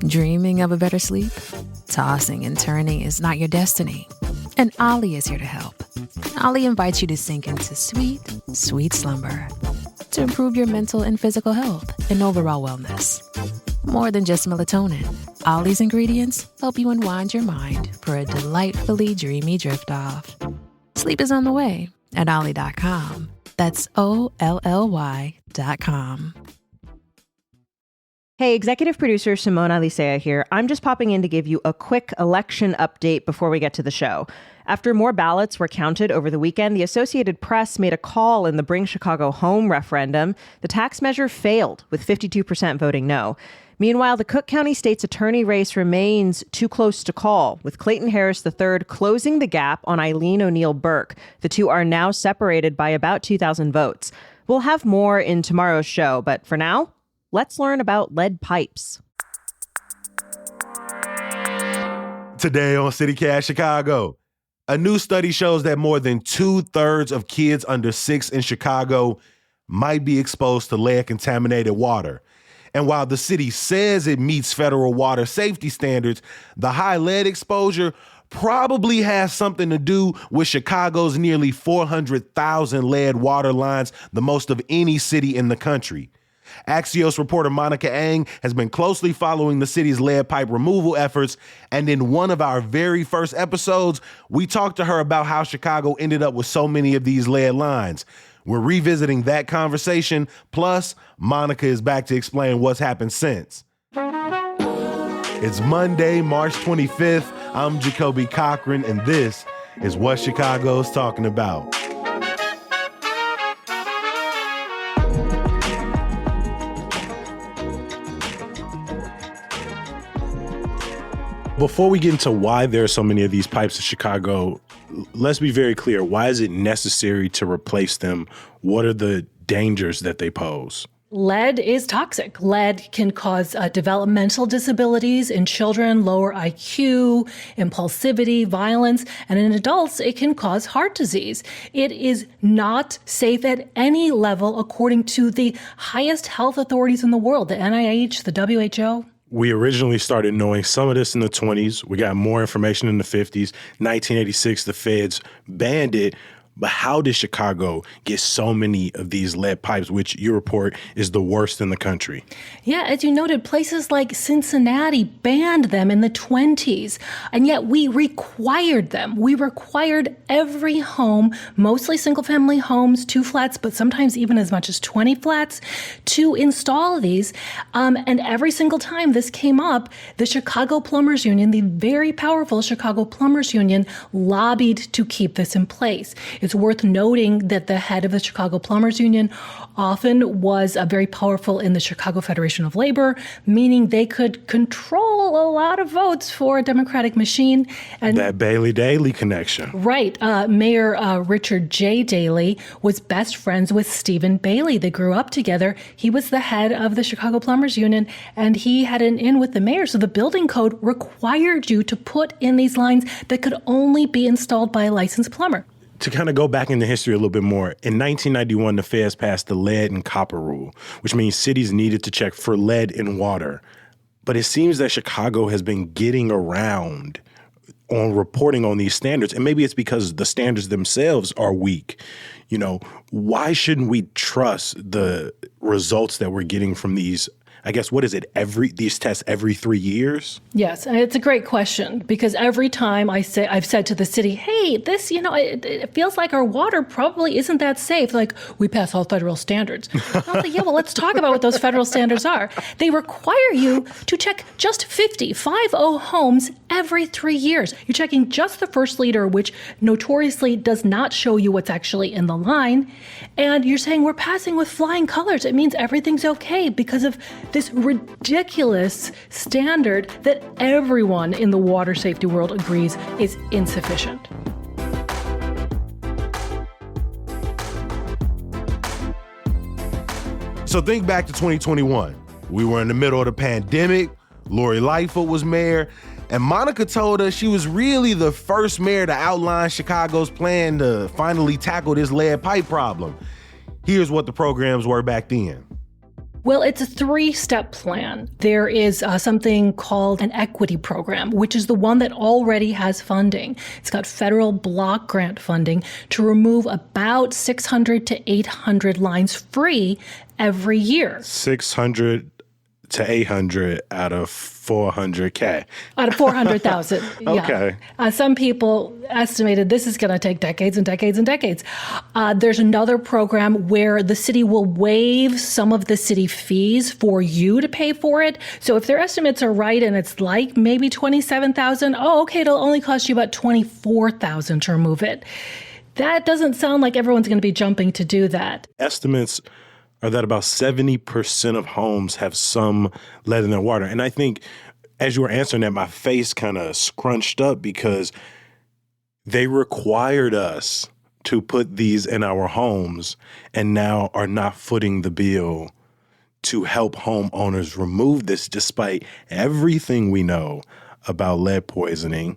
Dreaming of a better sleep? Tossing and turning is not your destiny. And Ollie is here to help. Ollie invites you to sink into sweet, sweet slumber to improve your mental and physical health and overall wellness. More than just melatonin, Ollie's ingredients help you unwind your mind for a delightfully dreamy drift off. Sleep is on the way at Ollie.com. That's OLLY.com. Hey, executive producer Simona Licea here. I'm just popping in to give you a quick election update before we get to the show. After more ballots were counted over the weekend, the Associated Press made a call in the Bring Chicago Home referendum. The tax measure failed, with 52% voting no. Meanwhile, the Cook County State's attorney race remains too close to call, with Clayton Harris III closing the gap on Eileen O'Neill Burke. The two are now separated by about 2,000 votes. We'll have more in tomorrow's show, but for now, let's learn about lead pipes. Today on CityCast Chicago, a new study shows that more than 2/3 of kids under 6 in Chicago might be exposed to lead-contaminated water. And while the city says it meets federal water safety standards, the high lead exposure probably has something to do with Chicago's nearly 400,000 lead water lines, the most of any city in the country. Axios reporter Monica Eng has been closely following the city's lead pipe removal efforts, and in one of our very first episodes, we talked to her about how Chicago ended up with so many of these lead lines. We're revisiting that conversation, plus Monica is back to explain what's happened since. It's Monday, March 25th. I'm Jacoby Cochran, and this is What Chicago's Talking About. Before we get into why there are so many of these pipes in Chicago, let's be very clear. Why is it necessary to replace them? What are the dangers that they pose? Lead is toxic. Lead can cause developmental disabilities in children, lower IQ, impulsivity, violence, and in adults, it can cause heart disease. It is not safe at any level, according to the highest health authorities in the world, the NIH, the WHO. We originally started knowing some of this in the 20s. We got more information in the 50s. 1986, the feds banned it. But how did Chicago get so many of these lead pipes, which you report is the worst in the country? Yeah, as you noted, places like Cincinnati banned them in the 20s, and yet we required them. We required every home, mostly single-family homes, 2 flats, but sometimes even as much as 20 flats, to install these. And every single time this came up, the Chicago Plumbers Union, the very powerful Chicago Plumbers Union, lobbied to keep this in place. It's worth noting that the head of the Chicago Plumbers Union often was very powerful in the Chicago Federation of Labor, meaning they could control a lot of votes for a Democratic machine. And that Bailey Daley connection. Right. Mayor Richard J. Daley was best friends with Stephen Bailey. They grew up together. He was the head of the Chicago Plumbers Union, and he had an in with the mayor. So the building code required you to put in these lines that could only be installed by a licensed plumber. To kind of go back into history a little bit more, in 1991, the feds passed the lead and copper rule, which means cities needed to check for lead in water. But it seems that Chicago has been getting around on reporting on these standards, and maybe it's because the standards themselves are weak. You know, why shouldn't we trust the results that we're getting from these? I guess, what is it, these tests every 3 years? Yes, it's a great question, because every time I've said to the city, hey, this, it feels like our water probably isn't that safe. Like, we pass all federal standards. I'll say, yeah, well, let's talk about what those federal standards are. They require you to check just 50 homes every 3 years. You're checking just the first liter, which notoriously does not show you what's actually in the line. And you're saying we're passing with flying colors. It means everything's okay because of this ridiculous standard that everyone in the water safety world agrees is insufficient. So think back to 2021. We were in the middle of the pandemic. Lori Lightfoot was mayor. And Monica told us she was really the first mayor to outline Chicago's plan to finally tackle this lead pipe problem. Here's what the programs were back then. Well, it's a 3-step plan. There is something called an equity program, which is the one that already has funding. It's got federal block grant funding to remove about 600 to 800 lines free every year. 600 to 800 out of 400K. Out of 400,000. Okay. Yeah. Some people estimated this is going to take decades and decades and decades. There's another program where the city will waive some of the city fees for you to pay for it. So if their estimates are right and it's like maybe 27,000, okay, it'll only cost you about 24,000 to remove it. That doesn't sound like everyone's going to be jumping to do that. Estimates are that about 70% of homes have some lead in their water. And I think as you were answering that, my face kind of scrunched up because they required us to put these in our homes and now are not footing the bill to help homeowners remove this despite everything we know about lead poisoning.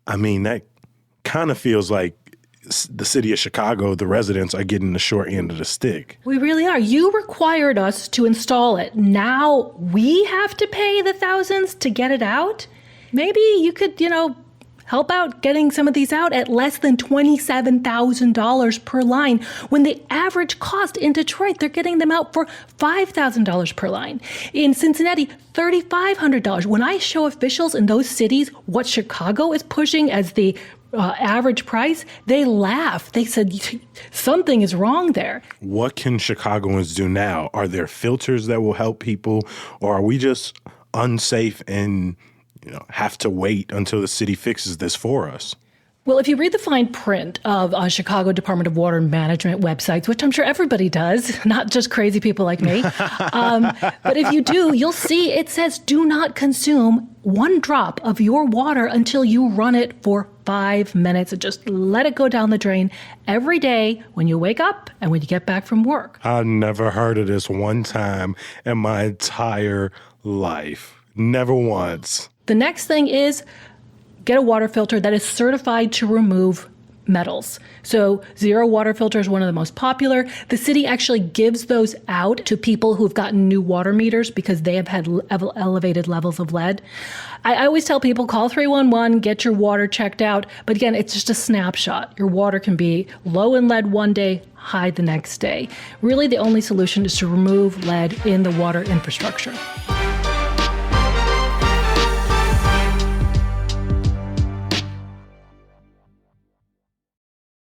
I mean, that kind of feels like the city of Chicago, the residents are getting the short end of the stick. We really are. You required us to install it. Now we have to pay the thousands to get it out. Maybe you could, help out getting some of these out at less than $27,000 per line, when the average cost in Detroit, they're getting them out for $5,000 per line. In Cincinnati, $3,500. When I show officials in those cities what Chicago is pushing as the average price, they laugh. They said, something is wrong there. What can Chicagoans do now? Are there filters that will help people, or are we just unsafe and have to wait until the city fixes this for us? Well, if you read the fine print of Chicago Department of Water Management websites, which I'm sure everybody does, not just crazy people like me, but if you do, you'll see it says do not consume 1 drop of your water until you run it for 5 minutes, and just let it go down the drain every day when you wake up and when you get back from work. I never heard of this one time in my entire life. Never once. The next thing is get a water filter that is certified to remove metals. So Zero water filter is one of the most popular. The city actually gives those out to people who've gotten new water meters because they have had elevated levels of lead. I always tell people, call 311, get your water checked out. But again, it's just a snapshot. Your water can be low in lead one day, high the next day. Really, the only solution is to remove lead in the water infrastructure.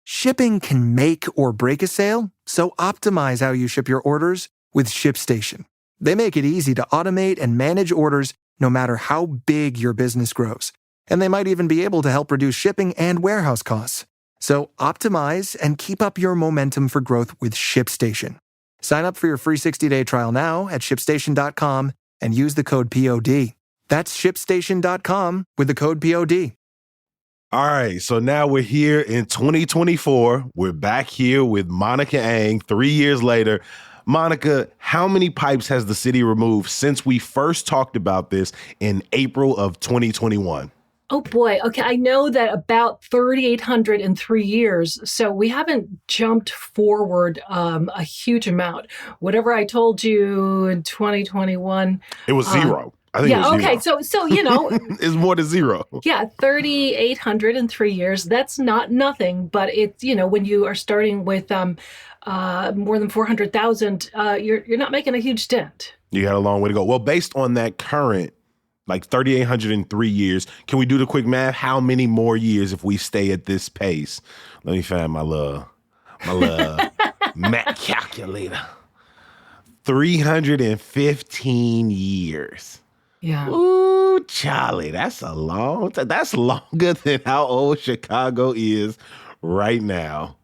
Shipping can make or break a sale, so optimize how you ship your orders with ShipStation. They make it easy to automate and manage orders no matter how big your business grows. And they might even be able to help reduce shipping and warehouse costs. So optimize and keep up your momentum for growth with ShipStation. Sign up for your free 60-day trial now at ShipStation.com and use the code POD. That's ShipStation.com with the code POD. All right, so now we're here in 2024. We're back here with Monica Ang 3 years later. Monica, how many pipes has the city removed since we first talked about this in April of 2021? Oh boy. Okay. I know that about 3,800 in 3 years. So we haven't jumped forward a huge amount. Whatever I told you in 2021. It was zero. I think it was okay. zero. So it's more than zero. Yeah. 3,800 in 3 years. That's not nothing, but it's, when you are starting with more than 400,000, you're not making a huge dent. You got a long way to go. Well, based on that current, like 3,800 in 3 years, can we do the quick math? How many more years if we stay at this pace? Let me find my little math calculator. 315 years. Yeah. Ooh, Charlie, that's a long time. That's longer than how old Chicago is right now.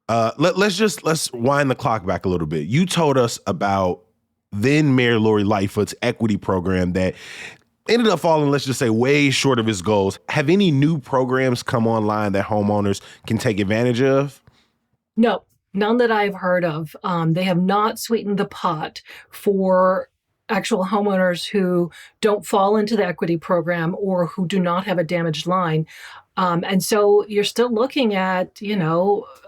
Let's wind the clock back a little bit. You told us about then Mayor Lori Lightfoot's equity program that ended up falling, let's just say, way short of its goals. Have any new programs come online that homeowners can take advantage of? No, none that I've heard of. They have not sweetened the pot for actual homeowners who don't fall into the equity program or who do not have a damaged line. And so you're still looking at,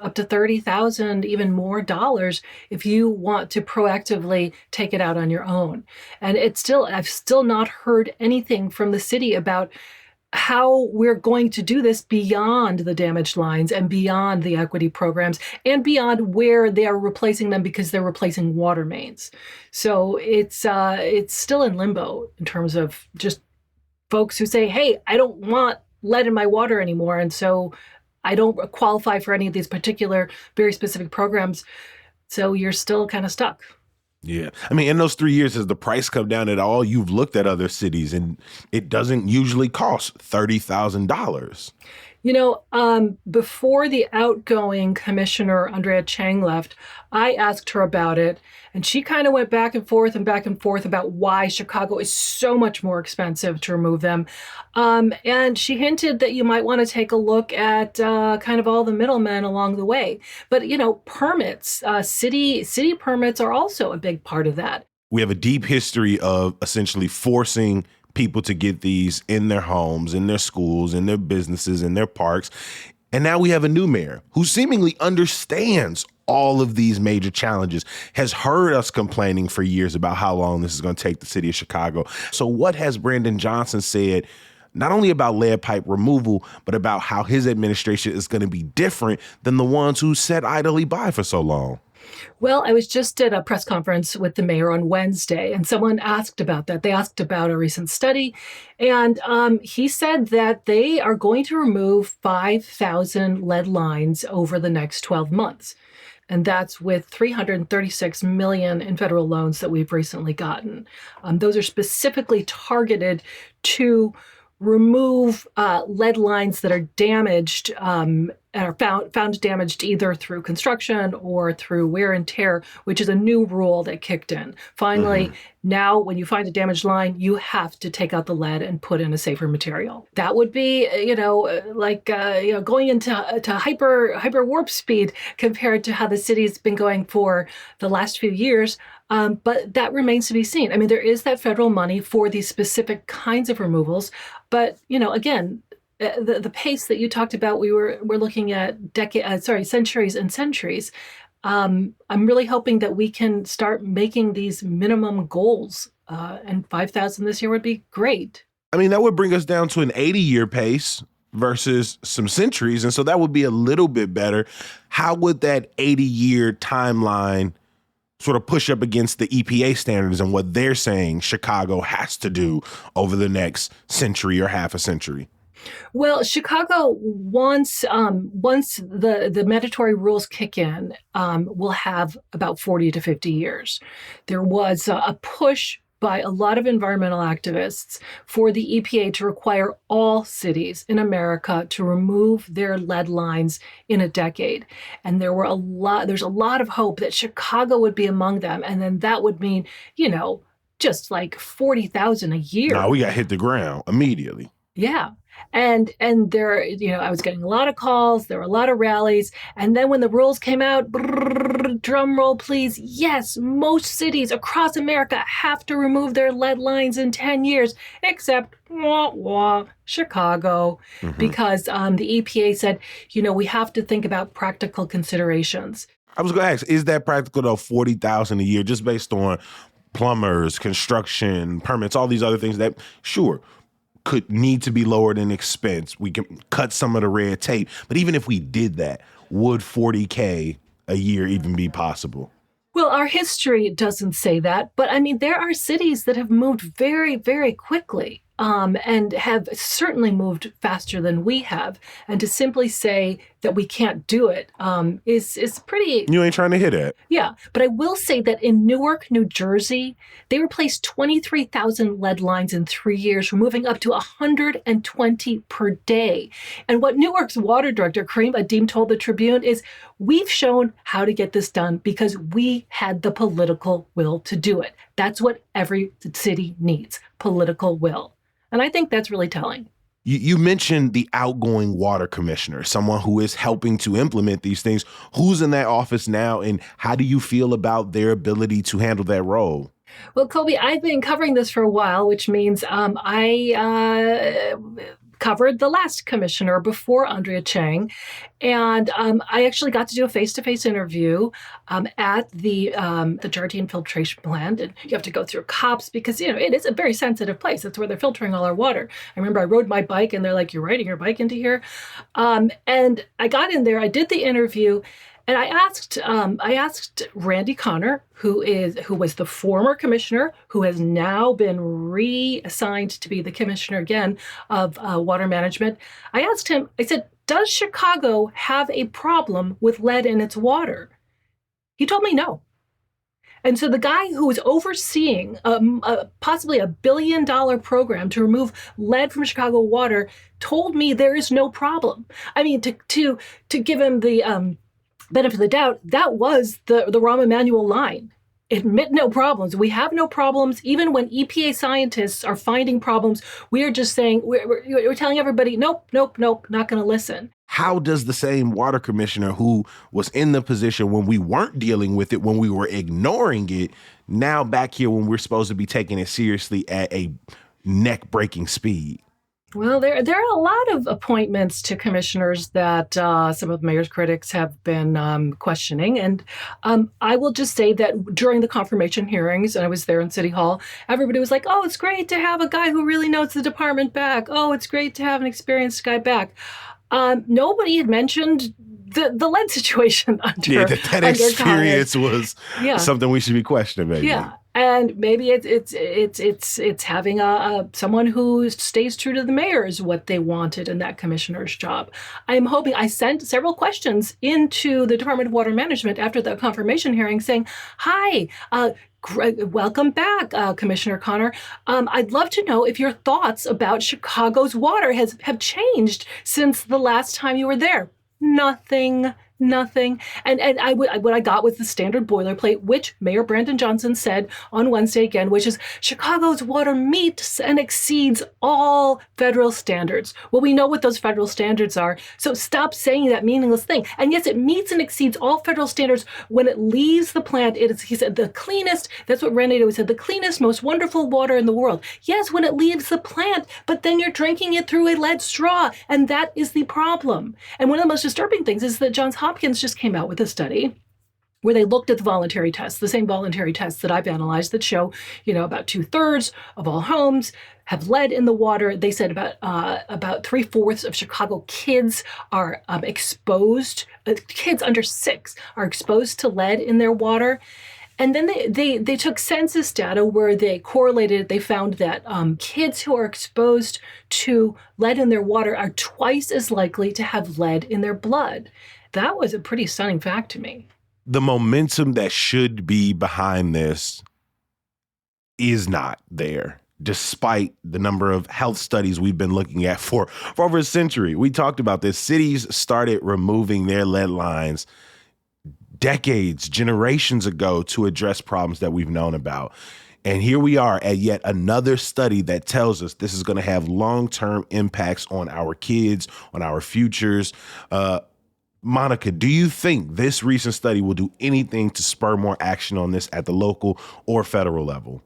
up to $30,000, even more dollars if you want to proactively take it out on your own. And I've still not heard anything from the city about how we're going to do this beyond the damaged lines and beyond the equity programs and beyond where they are replacing them because they're replacing water mains. So it's still in limbo in terms of just folks who say, hey, I don't want lead in my water anymore, and so I don't qualify for any of these particular very specific programs. So you're still kind of stuck. Yeah. I mean, in those 3 years, has the price come down at all? You've looked at other cities and it doesn't usually cost $30,000. Before the outgoing commissioner, Andrea Chang, left, I asked her about it, and she kind of went back and forth about why Chicago is so much more expensive to remove them. And she hinted that you might want to take a look at kind of all the middlemen along the way. But, permits, city permits are also a big part of that. We have a deep history of essentially forcing people to get these in their homes, in their schools, in their businesses, in their parks. And now we have a new mayor who seemingly understands all of these major challenges, has heard us complaining for years about how long this is going to take the city of Chicago. So what has Brandon Johnson said, not only about lead pipe removal, but about how his administration is going to be different than the ones who sat idly by for so long? Well, I was just at a press conference with the mayor on Wednesday, and someone asked about that. They asked about a recent study, and he said that they are going to remove 5,000 lead lines over the next 12 months. And that's with $336 million in federal loans that we've recently gotten. Those are specifically targeted to remove lead lines that are damaged and are found damaged either through construction or through wear and tear, which is a new rule that kicked in. Finally, now when you find a damaged line, you have to take out the lead and put in a safer material. That would be, going into hyper warp speed compared to how the city's been going for the last few years. But that remains to be seen. I mean, there is that federal money for these specific kinds of removals. But, again, the pace that you talked about, we're looking at centuries and centuries. I'm really hoping that we can start making these minimum goals, and 5,000 this year would be great. I mean, that would bring us down to an 80-year pace versus some centuries, and so that would be a little bit better. How would that 80-year timeline sort of push up against the EPA standards and what they're saying Chicago has to do over the next century or half a century? Well, Chicago, once the mandatory rules kick in, will have about 40 to 50 years. There was a push by a lot of environmental activists for the EPA to require all cities in America to remove their lead lines in a decade. And there's a lot of hope that Chicago would be among them. And then that would mean, just like 40,000 a year. No, we got hit the ground immediately. Yeah. And there, I was getting a lot of calls. There were a lot of rallies. And then when the rules came out, drum roll, please. Yes, most cities across America have to remove their lead lines in 10 years, except Chicago, because the EPA said, we have to think about practical considerations. I was going to ask, is that practical though, 40,000 a year, just based on plumbers, construction, permits, all these other things that, sure, could need to be lowered in expense. We can cut some of the red tape. But even if we did that, would $40K a year even be possible? Well, our history doesn't say that. But I mean, there are cities that have moved very, very quickly and have certainly moved faster than we have. And to simply say that we can't do it is pretty... You ain't trying to hit it. Yeah. But I will say that in Newark, New Jersey, they replaced 23,000 lead lines in 3 years, removing up to 120 per day. And what Newark's water director, Kareem Adim, told the Tribune is, we've shown how to get this done because we had the political will to do it. That's what every city needs, political will. And I think that's really telling. You mentioned the outgoing water commissioner, someone who is helping to implement these things. Who's in that office now, and how do you feel about their ability to handle that role? Well, Colby, I've been covering this for a while, which means I covered the last commissioner before Andrea Chang. And I actually got to do a face-to-face interview at the Jardine filtration plant. And you have to go through cops because, it is a very sensitive place. That's where they're filtering all our water. I remember I rode my bike and they're like, "You're riding your bike into here?" And I got in there, I did the interview, and I asked Randy Connor, who was the former commissioner, who has now been reassigned to be the commissioner again of water management. I asked him, I said, "Does Chicago have a problem with lead in its water?" He told me no. And so the guy who was overseeing possibly $1 billion program to remove lead from Chicago water told me there is no problem. I mean, to give him the benefit of the doubt, that was the Rahm Emanuel line. Admit no problems. We have no problems. Even when EPA scientists are finding problems, we are just saying, we're telling everybody, nope, not going to listen. How does the same water commissioner who was in the position when we weren't dealing with it, when we were ignoring it, now back here when we're supposed to be taking it seriously at a neck-breaking speed? Well, there are a lot of appointments to commissioners that some of the mayor's critics have been questioning. And I will just say that during the confirmation hearings, and I was there in City Hall, everybody was like, "Oh, it's great to have a guy who really knows the department back. Oh, it's great to have an experienced guy back." Nobody had mentioned the lead situation under that experience was something we should be questioning, maybe. Yeah. And maybe it's having someone who stays true to the mayor is what they wanted in that commissioner's job. I'm hoping. I sent several questions into the Department of Water Management after the confirmation hearing saying, "Hi, welcome back, Commissioner Connor. I'd love to know if your thoughts about Chicago's water have changed since the last time you were there." Nothing. And what I got was the standard boilerplate, which Mayor Brandon Johnson said on Wednesday again, which is Chicago's water meets and exceeds all federal standards. Well, we know what those federal standards are, so stop saying that meaningless thing. And yes, it meets and exceeds all federal standards when it leaves the plant. It is, he said, the cleanest, that's what Randy always said, the cleanest, most wonderful water in the world. Yes, when it leaves the plant, but then you're drinking it through a lead straw, and that is the problem. And one of the most disturbing things is that Johns Hopkins just came out with a study where they looked at the voluntary tests, the same voluntary tests that I've analyzed that show, about 2/3 of all homes have lead in the water. They said about 3/4 of Chicago kids are exposed. Kids under 6 are exposed to lead in their water. And then they took census data where they correlated. They found that kids who are exposed to lead in their water are twice as likely to have lead in their blood. That was a pretty stunning fact to me. The momentum that should be behind this is not there, despite the number of health studies we've been looking at for over a century. We talked about this. Cities started removing their lead lines decades, generations ago to address problems that we've known about. And here we are at yet another study that tells us this is going to have long-term impacts on our kids, on our futures. Monica, do you think this recent study will do anything to spur more action on this at the local or federal level?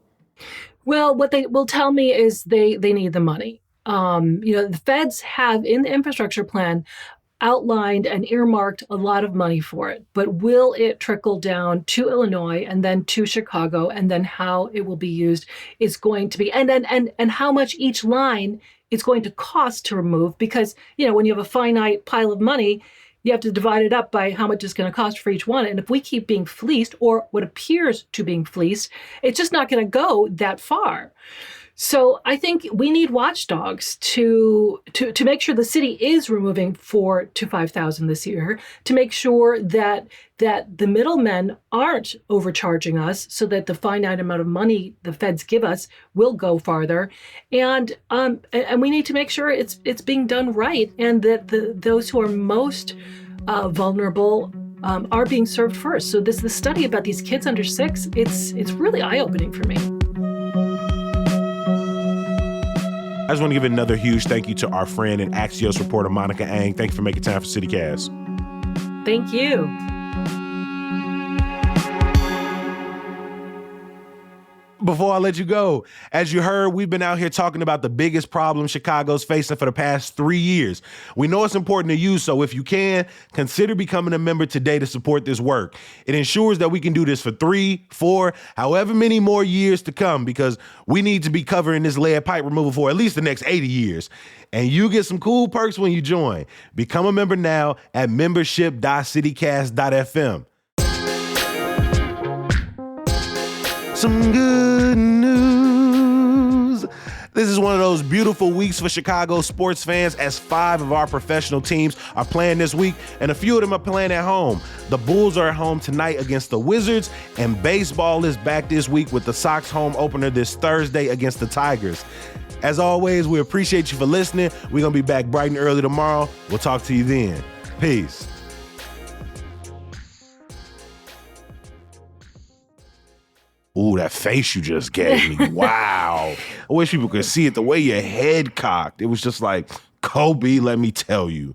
Well, what they will tell me is they need the money. The feds have in the infrastructure plan outlined and earmarked a lot of money for it, but will it trickle down to Illinois and then to Chicago, and then how it will be used is going to be, and how much each line is going to cost to remove, because when you have a finite pile of money, you have to divide it up by how much it's going to cost for each one. And if we keep being fleeced, or what appears to being fleeced, it's just not going to go that far. So I think we need watchdogs to make sure the city is removing 4,000 to 5,000 this year, to make sure that the middlemen aren't overcharging us, so that the finite amount of money the feds give us will go farther, and we need to make sure it's being done right, and that those who are most vulnerable are being served first. So the study about these kids under 6, it's really eye-opening for me. I just want to give another huge thank you to our friend and Axios reporter, Monica Ang. Thank you for making time for CityCast. Thank you. Before I let you go, as you heard, we've been out here talking about the biggest problem Chicago's facing for the past 3 years. We know it's important to you, so if you can, consider becoming a member today to support this work. It ensures that we can do this for 3, 4, however many more years to come, because we need to be covering this lead pipe removal for at least the next 80 years. And you get some cool perks when you join. Become a member now at membership.citycast.fm. Some good news. This is one of those beautiful weeks for Chicago sports fans, as 5 of our professional teams are playing this week, and a few of them are playing at home. The Bulls are at home tonight against the Wizards, and baseball is back this week with the Sox home opener this Thursday against the Tigers. As always, we appreciate you for listening. We're going to be back bright and early tomorrow. We'll talk to you then. Peace. Ooh, that face you just gave me. Wow. I wish people could see it. The way your head cocked. It was just like, Kobe, let me tell you.